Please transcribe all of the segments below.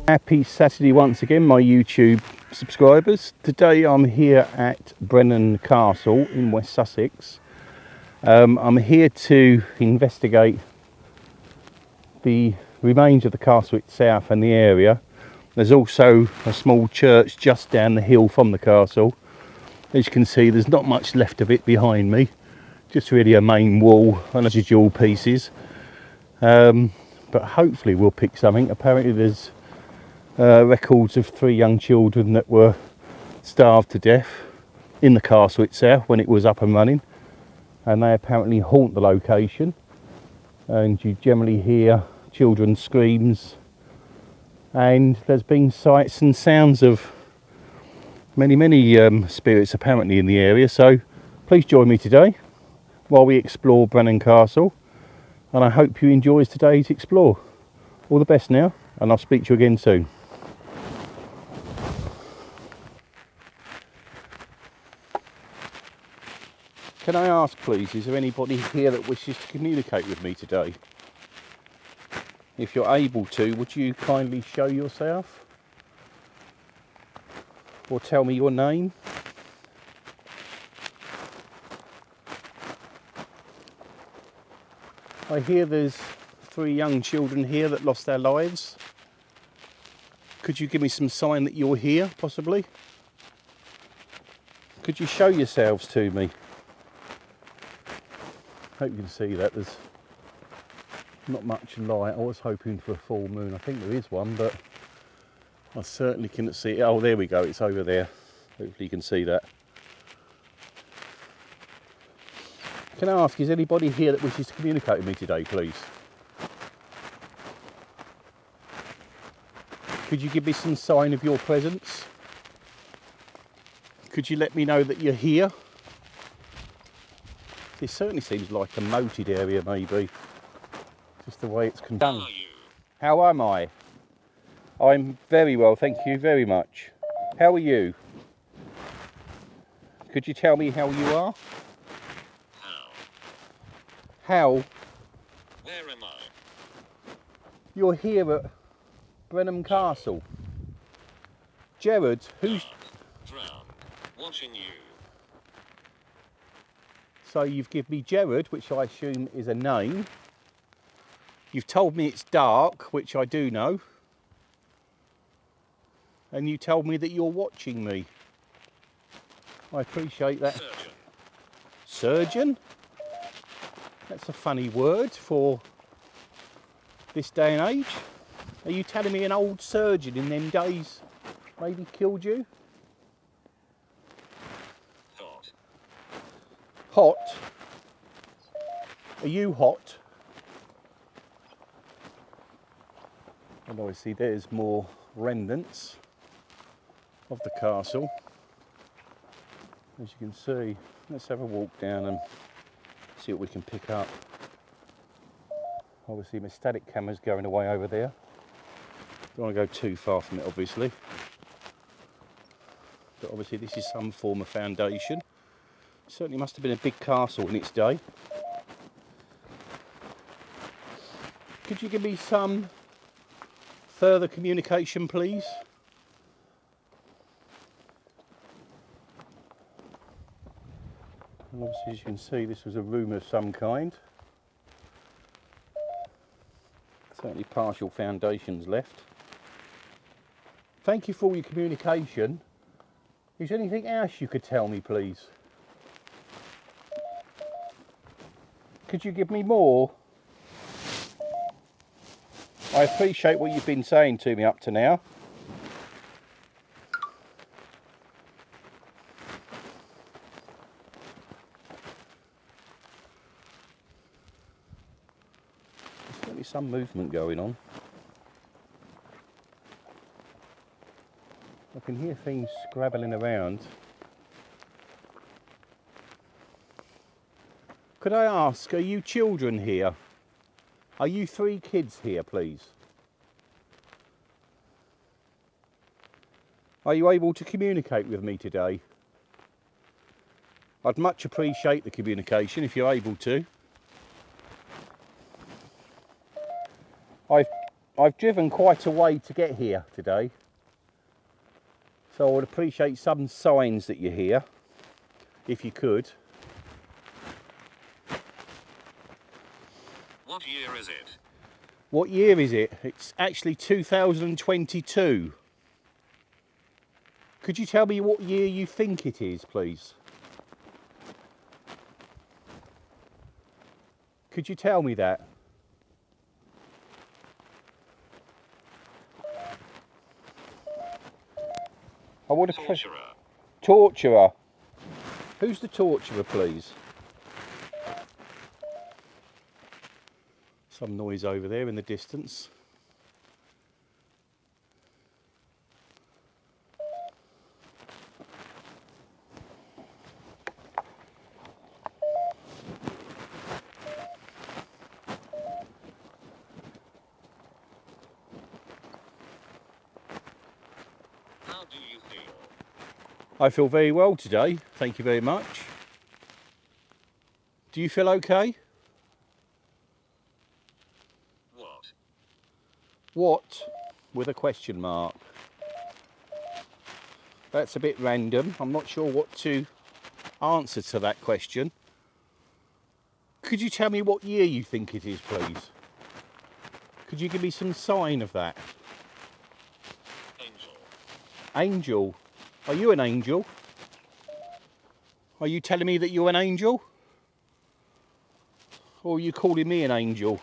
Happy Saturday once again, my YouTube subscribers. Today I'm here at Bramber Castle in West Sussex. I'm here to investigate the remains of the castle itself and the area. There's also a small church just down the hill from the castle. As you can see, there's not much left of it behind me, just really a main wall and a few jewel pieces. But hopefully we'll pick something. Apparently there's records of 3 young children that were starved to death in the castle itself when it was up and running, and they apparently haunt the location, and you generally hear children's screams, and there's been sights and sounds of many spirits apparently in the area. So please join me today while we explore Bramber Castle, and I hope you enjoy today's explore. All the best now, and I'll speak to you again soon. Can I ask please, is there anybody here that wishes to communicate with me today? If you're able to, would you kindly show yourself? Or tell me your name? I hear there's 3 young children here that lost their lives. Could you give me some sign that you're here, possibly? Could you show yourselves to me? Hope you can see that. There's not much light. I was hoping for a full moon. I think there is one, but I certainly cannot see it. Oh, there we go. It's over there. Hopefully you can see that. Can I ask, is anybody here that wishes to communicate with me today, please? Could you give me some sign of your presence? Could you let me know that you're here? This certainly seems like a moated area, maybe. Just the way it's conducted. How am I? I'm very well, thank you very much. How are you? Could you tell me how you are? How? Where am I? You're here at Bramber Castle. Jared, who's... Drowned. Watching you. So you've given me Jared, which I assume is a name. You've told me it's dark, which I do know. And you told me that you're watching me. I appreciate that. Surgeon. Surgeon? That's a funny word for this day and age. Are you telling me an old surgeon in them days maybe killed you? Hot. Hot? Are you hot? And obviously there's more remnants of the castle. As you can see, let's have a walk down and see what we can pick up. Obviously my static camera's going away over there. Don't want to go too far from it, obviously. But obviously this is some form of foundation. Certainly must have been a big castle in its day. Could you give me some further communication, please? And obviously, as you can see, this was a room of some kind. Certainly partial foundations left. Thank you for all your communication. Is there anything else you could tell me, please? Could you give me more? I appreciate what you've been saying to me up to now. There's certainly some movement going on. I can hear things scrabbling around. Could I ask, are you children here? Are you 3 kids here, please? Are you able to communicate with me today? I'd much appreciate the communication if you're able to. I've I've driven quite a way to get here today, so I would appreciate some signs that you're here, if you could. What year is it? What year is it? It's actually 2022. Could you tell me what year you think it is, please? Could you tell me that? I would have Torturer. Torturer. Who's the torturer, please? Some noise over there in the distance. How do you feel? I feel very well today, thank you very much. Do you feel okay? What? What? With a question mark. That's a bit random. I'm not sure what to answer to that question. Could you tell me what year you think it is, please? Could you give me some sign of that? Angel. Angel? Are you an angel? Are you telling me that you're an angel? Or are you calling me an angel?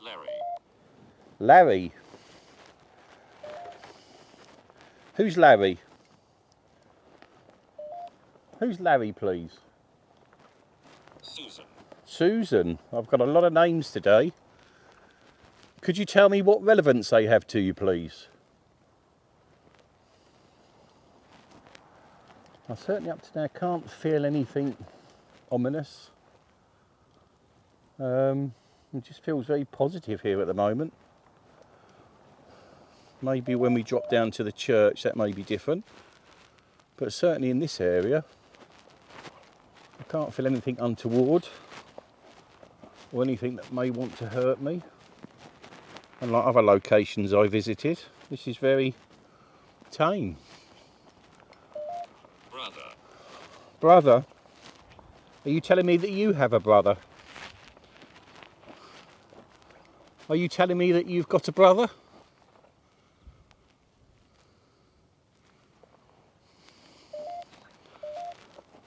Larry. Larry? Who's Larry? Who's Larry, please? Susan. Susan. I've got a lot of names today. Could you tell me what relevance they have to you, please? I certainly up to now can't feel anything ominous. It just feels very positive here at the moment. Maybe when we drop down to the church that may be different, but certainly in this area I can't feel anything untoward or anything that may want to hurt me. Unlike other locations I visited, this is very tame. Brother. Brother? Are you telling me that you have a brother? Are you telling me that you've got a brother?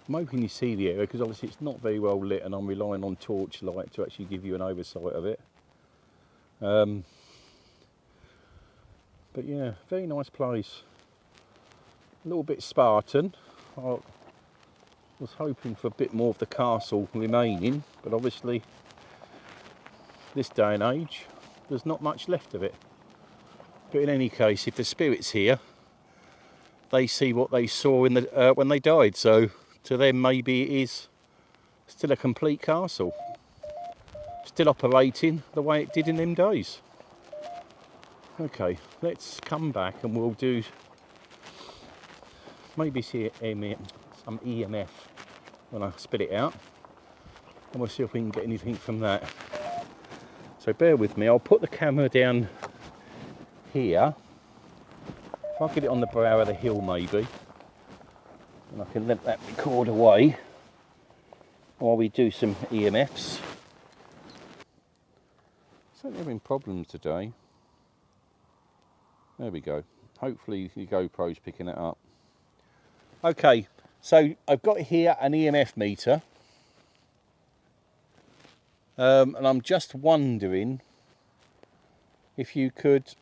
I'm hoping you see the area because obviously it's not very well lit and I'm relying on torchlight to actually give you an oversight of it. But yeah, very nice place. A little bit Spartan. I was hoping for a bit more of the castle remaining, but obviously this day and age there's not much left of it. But in any case, if the spirit's here, they see what they saw in the when they died, so to them maybe it is still a complete castle, still operating the way it did in them days. Okay, let's come back and we'll do maybe see some EMF when I spit it out, and we'll see if we can get anything from that. So bear with me, I'll put the camera down here. If I get it on the brow of the hill maybe, and I can let that record away while we do some EMFs. Certainly having problems today. There we go. Hopefully the GoPro's picking it up. Okay, so I've got here an EMF meter. And I'm just wondering if you could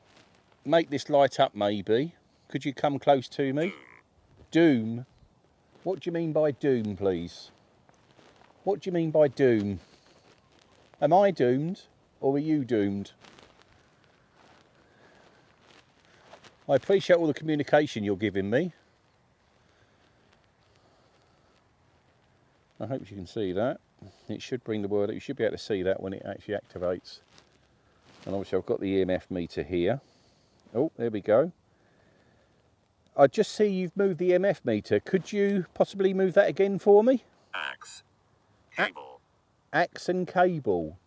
make this light up maybe. Could you come close to me? Doom? What do you mean by doom, please? What do you mean by doom? Am I doomed or are you doomed? I appreciate all the communication you're giving me. I hope you can see that. It should bring the word, you should be able to see that when it actually activates. And obviously I've got the EMF meter here. Oh, there we go. I just see you've moved the EMF meter. Could you possibly move that again for me? Axe. Cable. Axe and cable.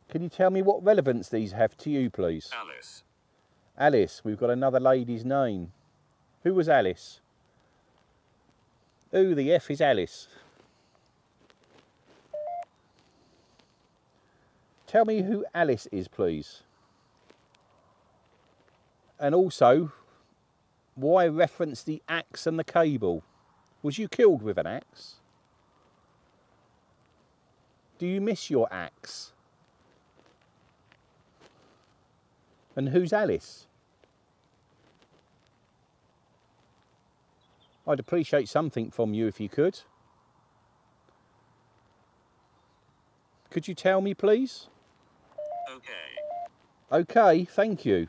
Can you tell me what relevance these have to you, please? Alice. Alice. We've got another lady's name. Who was Alice? Who the F is Alice? Tell me who Alice is, please. And also, why reference the axe and the cable? Was you killed with an axe? Do you miss your axe? And who's Alice? I'd appreciate something from you if you could. Could you tell me, please? Okay. Okay, thank you.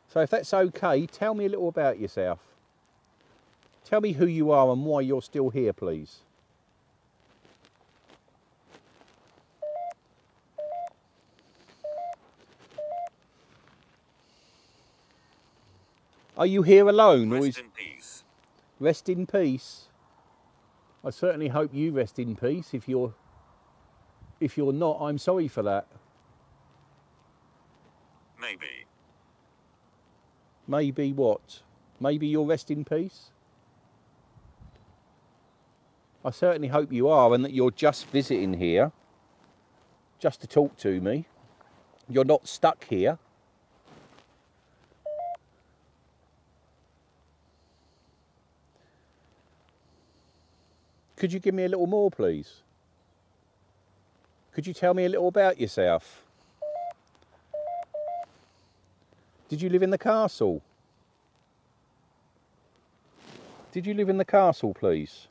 So if that's okay, tell me a little about yourself. Tell me who you are and why you're still here, please. Are you here alone? Rest in peace. Rest in peace? I certainly hope you rest in peace. If you're not, I'm sorry for that. Maybe. Maybe what? Maybe you'll rest in peace? I certainly hope you are, and that you're just visiting here, just to talk to me. You're not stuck here. Could you give me a little more, please? Could you tell me a little about yourself? Did you live in the castle? Did you live in the castle, please?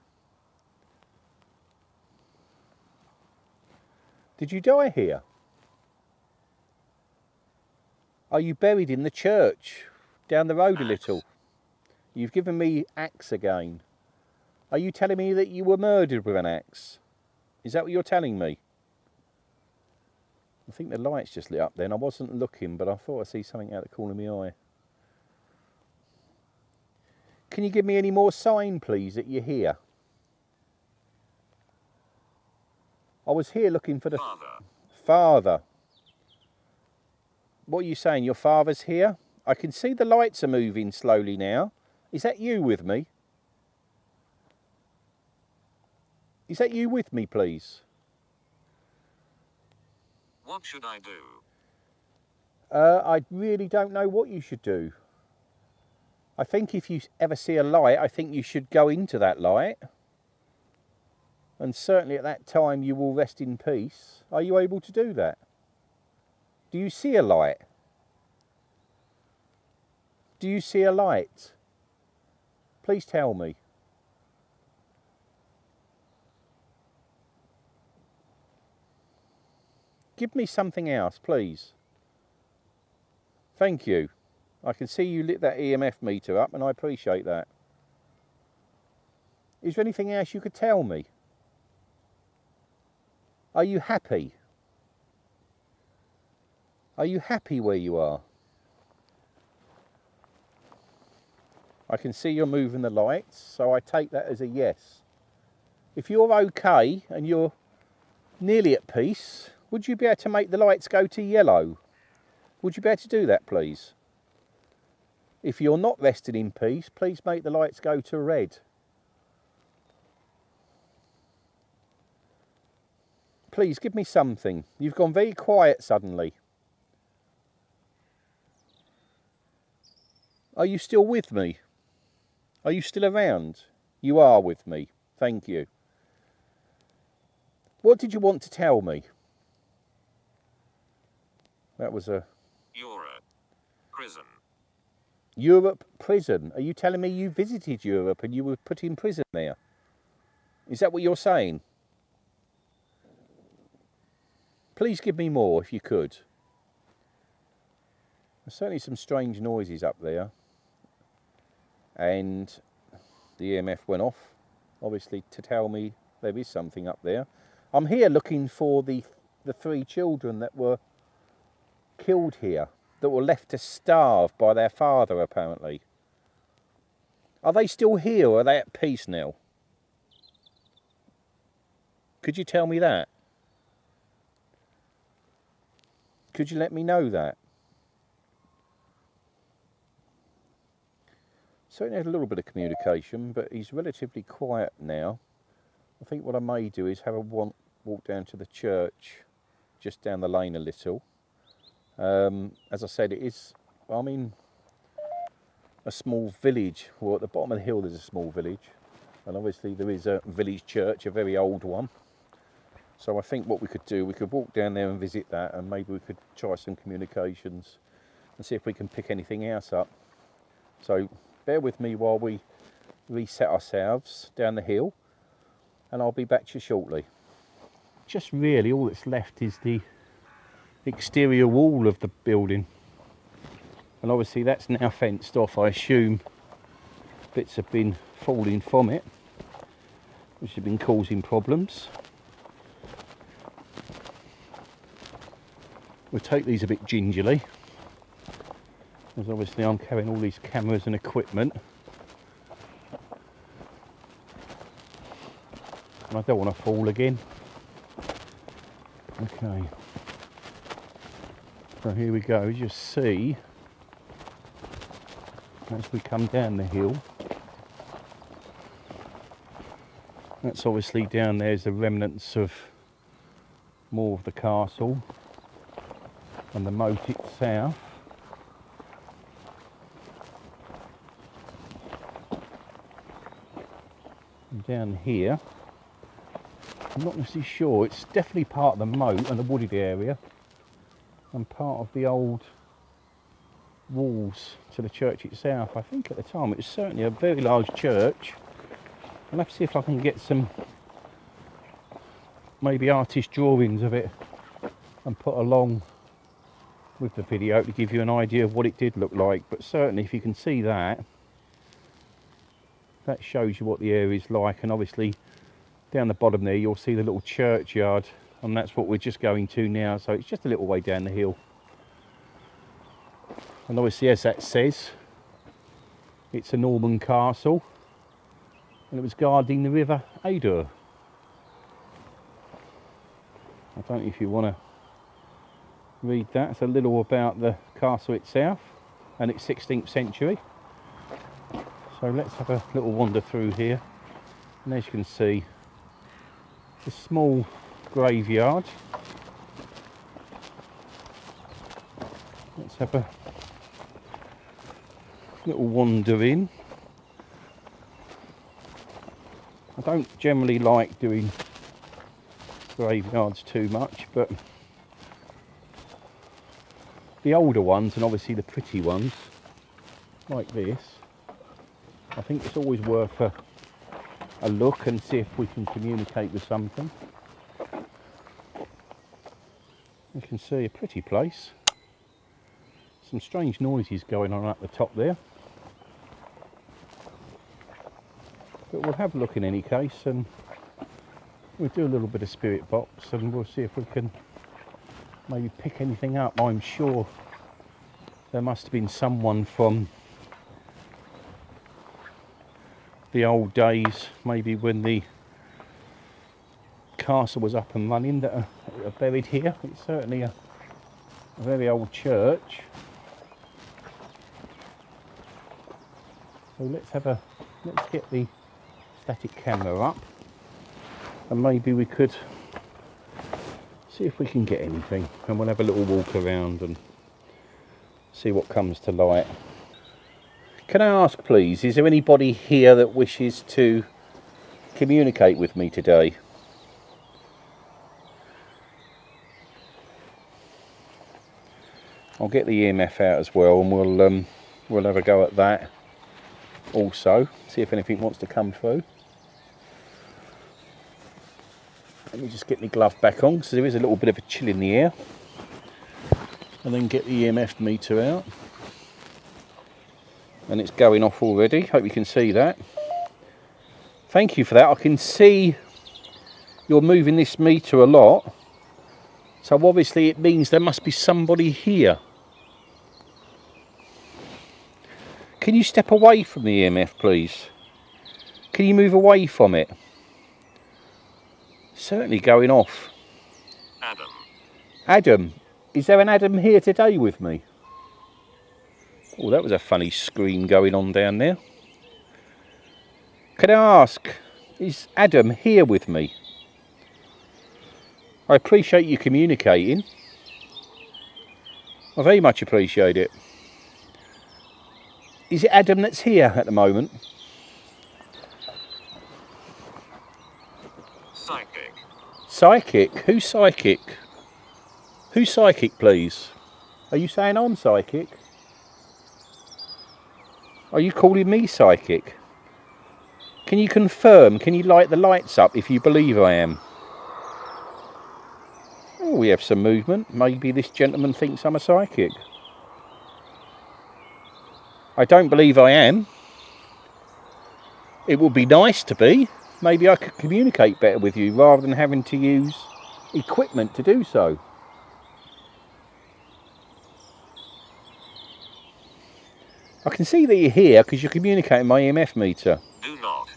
Did you die here? Are you buried in the church down the road a little? You've given me axe again. Are you telling me that you were murdered with an axe? Is that what you're telling me? I think the lights just lit up then. I wasn't looking, but I thought I see something out the corner of my eye. Can you give me any more sign, please, that you're here? I was here looking for the father. What are you saying? Your father's here? I can see the lights are moving slowly now. Is that you with me? Is that you with me, please? What should I do? I really don't know what you should do. I think if you ever see a light, I think you should go into that light. And certainly at that time you will rest in peace. Are you able to do that? Do you see a light? Do you see a light? Please tell me. Give me something else, please. Thank you. I can see you lit that EMF meter up and I appreciate that. Is there anything else you could tell me? Are you happy? Are you happy where you are? I can see you're moving the lights, so I take that as a yes. If you're okay and you're nearly at peace, would you be able to make the lights go to yellow? Would you be able to do that, please? If you're not resting in peace, please make the lights go to red. Please give me something. You've gone very quiet suddenly. Are you still with me? Are you still around? You are with me. Thank you. What did you want to tell me? That was a... Europe. Prison. Europe prison. Are you telling me you visited Europe and you were put in prison there? Is that what you're saying? Please give me more if you could. There's certainly some strange noises up there. And the EMF went off, obviously to tell me there is something up there. I'm here looking for the 3 children that were killed here, that were left to starve by their father apparently. Are they still here or are they at peace now? Could you tell me that? Could you let me know that? Certainly had a little bit of communication, but he's relatively quiet now. I think what I may do is have a walk down to the church, just down the lane a little. As I said, I'm in a small village, or at the bottom of the hill there's a small village, and obviously there is a village church, a very old one. So I think what we could do, we could walk down there and visit that, and maybe we could try some communications and see if we can pick anything else up. So bear with me while we reset ourselves down the hill, and I'll be back to you shortly. Just really all that's left is the exterior wall of the building, and obviously that's now fenced off. I assume bits have been falling from it, which have been causing problems. We'll take these a bit gingerly, as obviously I'm carrying all these cameras and equipment, and I don't want to fall again. Okay, so here we go. As you see, as we come down the hill, that's obviously down there's the remnants of more of the castle and the moat itself. And down here, I'm not necessarily sure, it's definitely part of the moat and the wooded area, and part of the old walls to the church itself. I think at the time it was certainly a very large church. I'll have to see if I can get some maybe artist drawings of it and put along with the video to give you an idea of what it did look like. But certainly if you can see that, that shows you what the area is like. And obviously down the bottom there you'll see the little churchyard, and that's what we're just going to now. So it's just a little way down the hill, and obviously as that says, it's a Norman castle, and it was guarding the river Adur. I don't know if you want to read that. It's a little about the castle itself and its 16th century. So let's have a little wander through here, and as you can see, a small graveyard. Let's have a little wander in. I don't generally like doing graveyards too much, but the older ones, and obviously the pretty ones like this, I think it's always worth a look and see if we can communicate with something. You can see a pretty place. Some strange noises going on at the top there, but we'll have a look in any case, and we'll do a little bit of spirit box, and we'll see if we can maybe pick anything up. I'm sure there must have been someone from the old days, maybe when the castle was up and running, that are buried here. It's certainly a very old church. So let's get the static camera up, and maybe we could see if we can get anything, and we'll have a little walk around and see what comes to light. Can I ask please, is there anybody here that wishes to communicate with me today? I'll get the EMF out as well, and we'll have a go at that also, see if anything wants to come through. Let me just get my glove back on, because there is a little bit of a chill in the air, and then get the EMF meter out. And it's going off already. Hope you can see that. Thank you for that. I can see you're moving this meter a lot, so obviously it means there must be somebody here. Can you step away from the EMF, please? Can you move away from it? Certainly going off. Adam. Adam. Is there an Adam here today with me? Oh, that was a funny scream going on down there. Can I ask, is Adam here with me? I appreciate you communicating. I very much appreciate it. Is it Adam that's here at the moment? Psychic. Psychic? Who's psychic? Who's psychic, please? Are you saying I'm psychic? Are you calling me psychic? Can you confirm? Can you light the lights up if you believe I am? Oh, we have some movement. Maybe this gentleman thinks I'm a psychic. I don't believe I am. It would be nice to be. Maybe I could communicate better with you rather than having to use equipment to do so. I can see that you're here because you're communicating my EMF meter. Do not.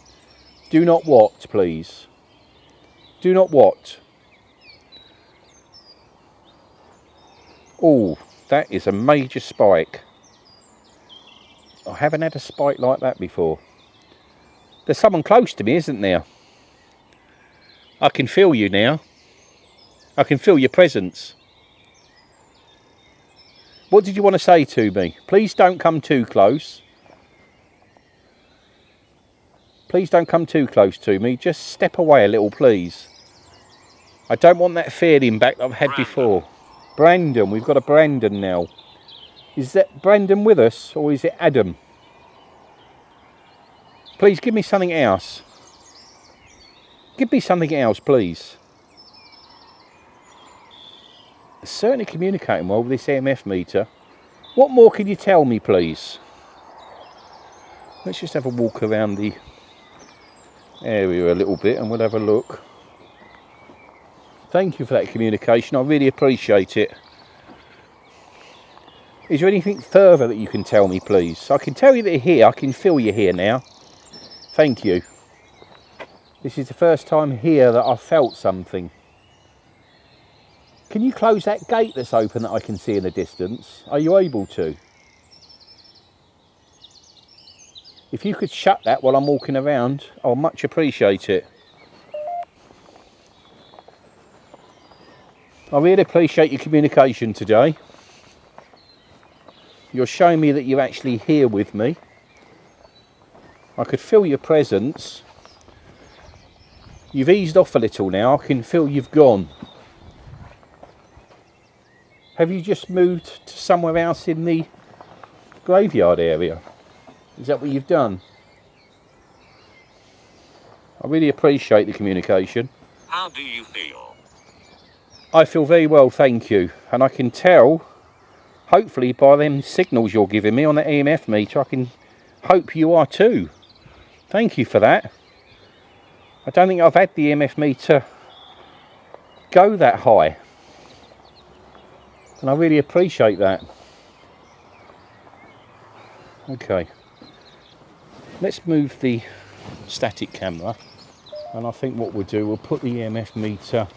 Do not what, please? Do not what? Oh, that is a major spike. I haven't had a spike like that before. There's someone close to me, isn't there? I can feel you now. I can feel your presence. What did you want to say to me? Please don't come too close. Please don't come too close to me. Just step away a little, please. I don't want that feeling back that I've had before. Brandon, we've got a Brandon now. Is that Brandon with us or is it Adam? Please give me something else. Give me something else, please. Certainly communicating well with this EMF meter. What more can you tell me, please? Let's just have a walk around the area a little bit and we'll have a look. Thank you for that communication. I really appreciate it. Is there anything further that you can tell me, please? I can tell you that you're here. I can feel you here now. Thank you. This is the first time here that I've felt something. Can you close that gate that's open that I can see in the distance? Are you able to? If you could shut that while I'm walking around, I'll much appreciate it. I really appreciate your communication today. You're showing me that you're actually here with me. I could feel your presence. You've eased off a little now. I can feel you've gone. Have you just moved to somewhere else in the graveyard area? Is that what you've done? I really appreciate the communication. How do you feel? I feel very well, thank you. And I can tell, hopefully by them signals you're giving me on the EMF meter, I can hope you are too. Thank you for that. I don't think I've had the EMF meter go that high. And I really appreciate that. Okay. Let's move the static camera. And I think what we'll do, we'll put the EMF meter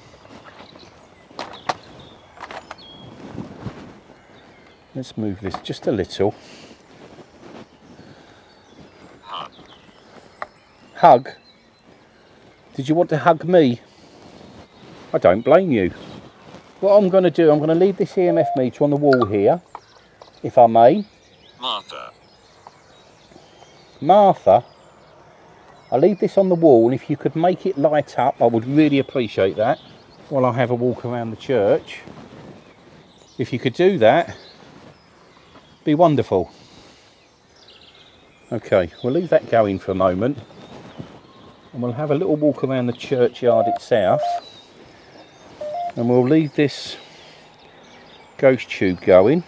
let's move this just a little. Hug. Hug? Did you want to hug me? I don't blame you. What I'm going to do, I'm going to leave this EMF meter on the wall here, if I may. Martha. Martha, I'll leave this on the wall, and if you could make it light up, I would really appreciate that while I have a walk around the church. If you could do that, be wonderful. Okay, we'll leave that going for a moment and we'll have a little walk around the churchyard itself, and we'll leave this ghost tube going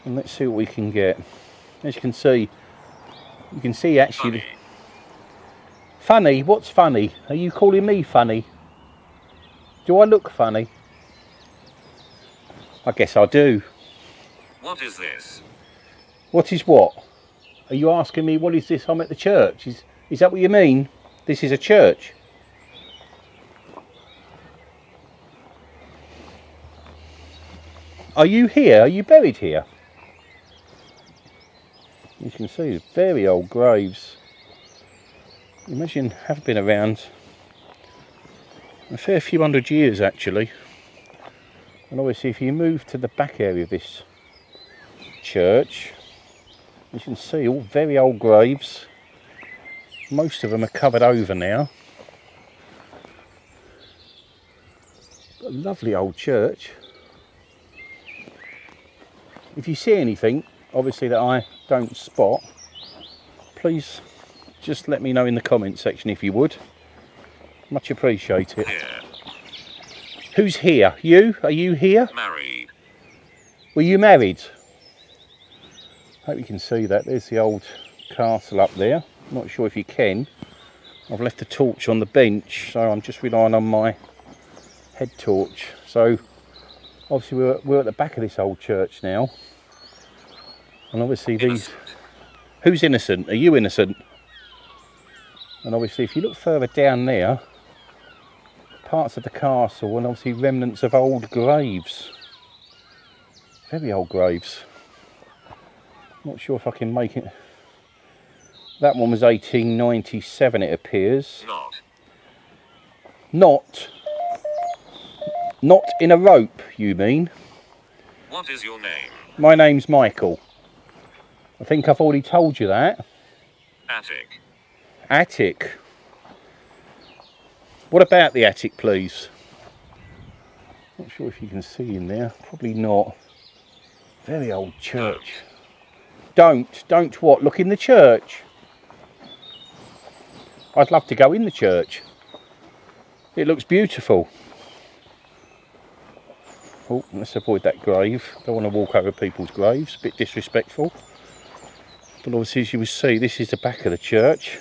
and let's see what we can get. As you can see actually. Funny? What's funny? Are you calling me funny? Do I look funny? I guess I do. What is this? What is what? Are you asking me what is this? I'm at the church. Is that what you mean? This is a church? Are you here? Are you buried here? You can see very old graves. Imagine have been around a fair few hundred years actually. And obviously if you move to the back area of this church, you can see all very old graves. Most of them are covered over now. A lovely old church. If you see anything, obviously that I don't spot, please just let me know in the comment section if you would. Much appreciate it. Here. Who's here? You? Are you here? Married. Were you married? Hope you can see that. There's the old castle up there. Not sure if you can. I've left the torch on the bench, so I'm just relying on my head torch. So obviously we're at the back of this old church now. And obviously these... Who's innocent? Are you innocent? And obviously if you look further down there, parts of the castle and obviously remnants of old graves. Very old graves. Not sure if I can make it. That one was 1897 it appears. Not in a rope, you mean? What is your name? My name's Michael. I think I've already told you that. Attic. Attic. What about the attic, please? Not sure if you can see in there. Probably not. Very old church. Don't what? Look in the church. I'd love to go in the church. It looks beautiful. Oh, let's avoid that grave. Don't want to walk over people's graves. A bit disrespectful. But obviously, as you will see, this is the back of the church.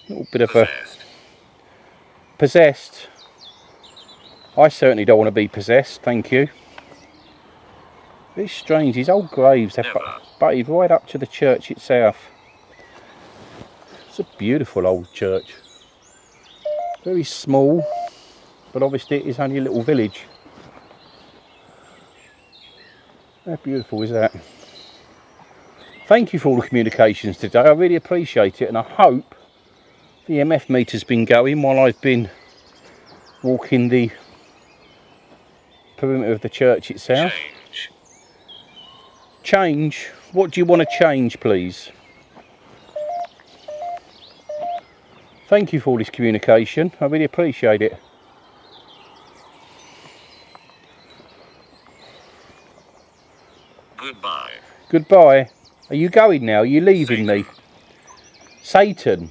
A little bit of Possessed. Possessed. I certainly don't want to be possessed, thank you. It's strange, these old graves, they're butted right up to the church itself. It's a beautiful old church. Very small, but obviously it is only a little village. How beautiful is that? Thank you for all the communications today, I really appreciate it, and I hope the EMF meter's been going while I've been walking the perimeter of the church itself. Change? What do you want to change, please? Thank you for all this communication. I really appreciate it. Goodbye. Goodbye. Are you going now? Are you leaving me? Satan.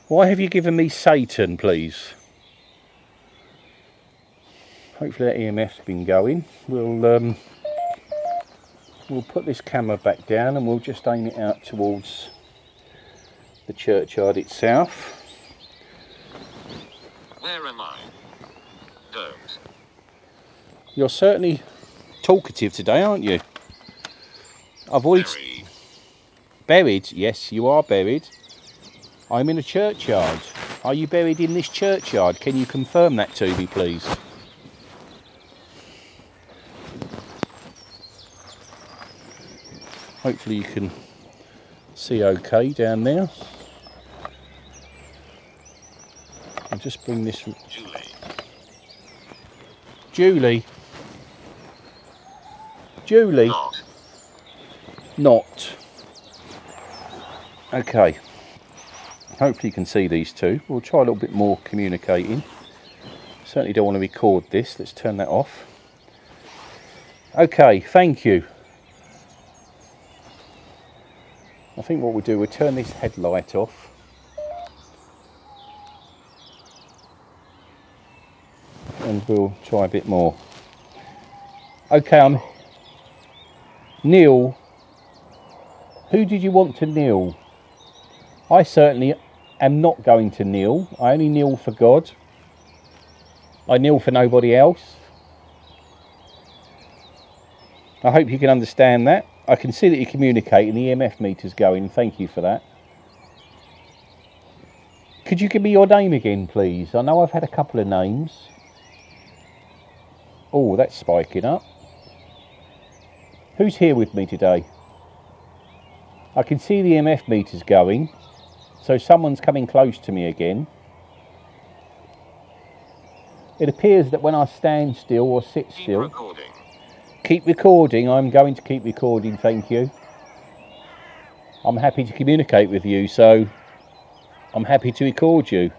Why have you given me Satan, please? Hopefully that EMF's been going. We'll put this camera back down and we'll just aim it out towards the churchyard itself. Where am I? Don't. You're certainly talkative today, aren't you? I've already... Buried? Yes, you are buried. I'm in a churchyard. Are you buried in this churchyard? Can you confirm that to me, please? Hopefully you can see okay down there. I'll just bring this... Julie. Julie. Not. Okay. Hopefully you can see these two. We'll try a little bit more communicating. Certainly don't want to record this. Let's turn that off. Okay, thank you. I think what we'll do, we'll turn this headlight off. And we'll try a bit more. Okay, I'm... Kneel. Who did you want to kneel? I certainly am not going to kneel. I only kneel for God. I kneel for nobody else. I hope you can understand that. I can see that you're communicating. The EMF meter's going. Thank you for that. Could you give me your name again, please? I know I've had a couple of names. Oh, that's spiking up. Who's here with me today? I can see the EMF meter's going. So someone's coming close to me again. It appears that when I stand still or sit still... Keep recording. Keep recording. I'm going to keep recording, thank you. I'm happy to communicate with you, so I'm happy to record you.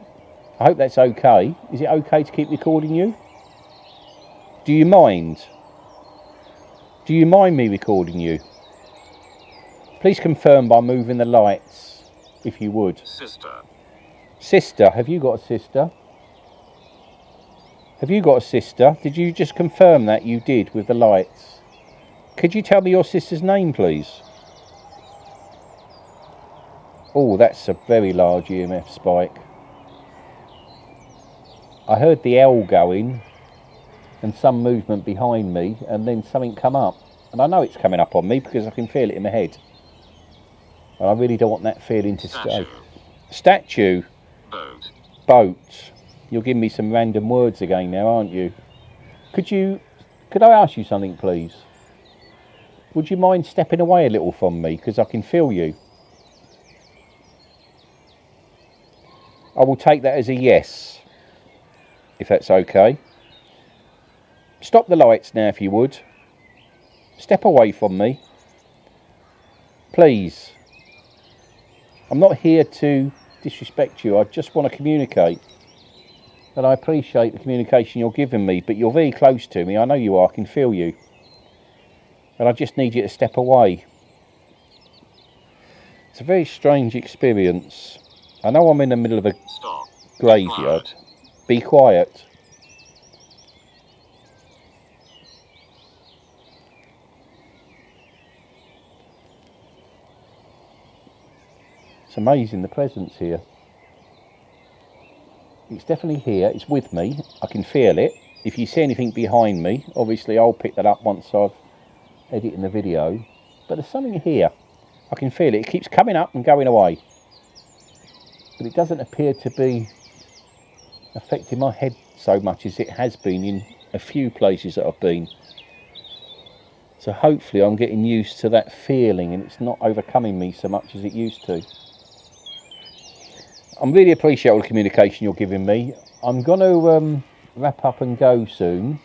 I hope that's okay. Is it okay to keep recording you? Do you mind? Do you mind me recording you? Please confirm by moving the lights, if you would. Sister. Sister, have you got a sister? Have you got a sister? Did you just confirm that you did with the lights? Could you tell me your sister's name, please? Oh, that's a very large EMF spike. I heard the L going and some movement behind me, and then something come up. And I know it's coming up on me because I can feel it in my head. And I really don't want that feeling to stay. Statue. Boat. Boat. You're giving me some random words again now, aren't you? Could I ask you something, please? Would you mind stepping away a little from me, because I can feel you? I will take that as a yes, if that's okay. Stop the lights now, if you would. Step away from me. Please. I'm not here to disrespect you. I just want to communicate. And I appreciate the communication you're giving me, but you're very close to me. I know you are. I can feel you. And I just need you to step away. It's a very strange experience. I know I'm in the middle of a graveyard. Be quiet. It's amazing, the presence here. It's definitely here. It's with me. I can feel it. If you see anything behind me, obviously I'll pick that up once I've edited the video. But there's something here. I can feel it. It keeps coming up and going away. But it doesn't appear to be affecting my head so much as it has been in a few places that I've been. So hopefully I'm getting used to that feeling and it's not overcoming me so much as it used to. I'm really appreciate all the communication you're giving me. I'm going to wrap up and go soon.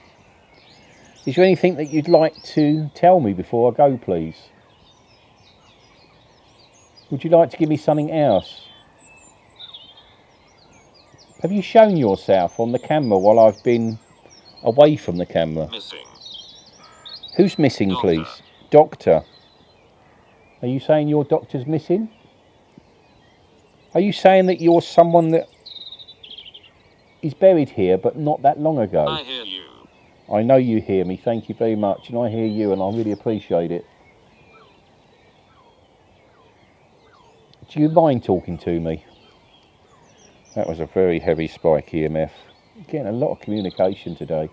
Is there anything that you'd like to tell me before I go, please? Would you like to give me something else? Have you shown yourself on the camera while I've been away from the camera? Missing. Who's missing, Doctor. please? Doctor. Are you saying your doctor's missing? Are you saying that you're someone that is buried here but not that long ago? I hear you. I know you hear me. Thank you very much. And I hear you and I really appreciate it. Do you mind talking to me? That was a very heavy spike EMF. Getting a lot of communication today.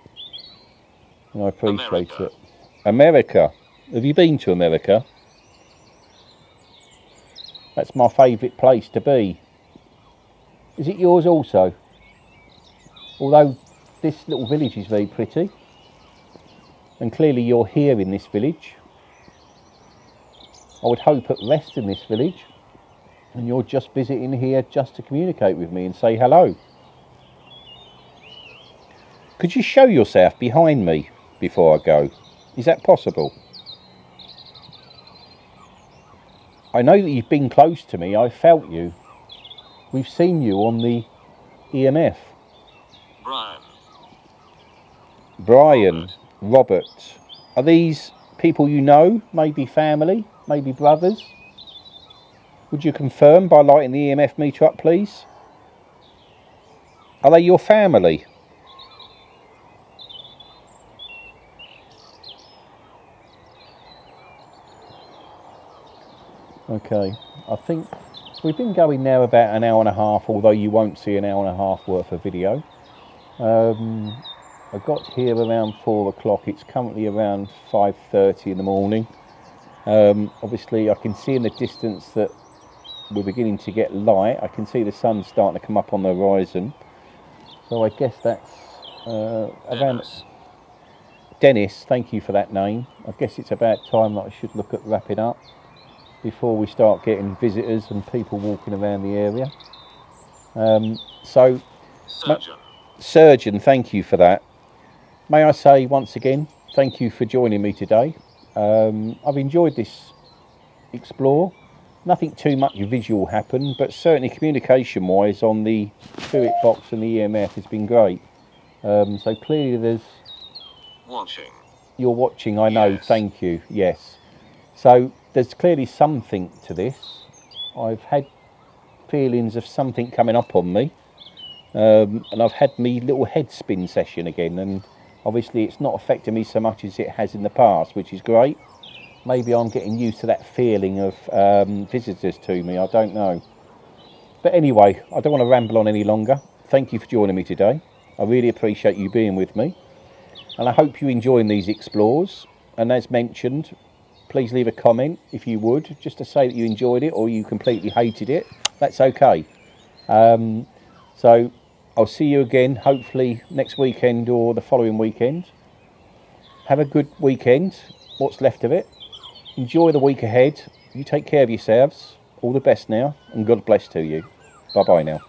And I appreciate it. America. Have you been to America? That's my favourite place to be. Is it yours also? Although this little village is very pretty. And clearly you're here in this village. I would hope at rest in this village. And you're just visiting here just to communicate with me and say hello. Could you show yourself behind me before I go? Is that possible? I know that you've been close to me. I've felt you. We've seen you on the EMF. Brian. Robert. Are these people you know? Maybe family? Maybe brothers? Would you confirm by lighting the EMF meter up, please? Are they your family? Okay, I think we've been going now about an hour and a half, although you won't see an hour and a half worth of video. I got here around 4 o'clock. It's currently around 5:30 in the morning. Obviously I can see in the distance that we're beginning to get light. I can see the sun starting to come up on the horizon. So I guess that's around... Dennis. Dennis, thank you for that name. I guess it's about time that I should look at wrapping up before we start getting visitors and people walking around the area. Surgeon. Surgeon, thank you for that. May I say once again, thank you for joining me today. I've enjoyed this explore. Nothing too much visual happened, but certainly communication wise on the spirit box and the EMF has been great. So clearly there's... Watching. You're watching, I know, Yes. thank you, yes. So there's clearly something to this. I've had feelings of something coming up on me. And I've had me little head spin session again, and obviously it's not affecting me so much as it has in the past, which is great. Maybe I'm getting used to that feeling of visitors to me, I don't know. But anyway, I don't want to ramble on any longer. Thank you for joining me today. I really appreciate you being with me, and I hope you're enjoying these explores. And as mentioned, please leave a comment if you would, just to say that you enjoyed it or you completely hated it. That's okay. So I'll see you again, hopefully next weekend or the following weekend. Have a good weekend, what's left of it. Enjoy the week ahead. You take care of yourselves. All the best now, and God bless to you. Bye bye now.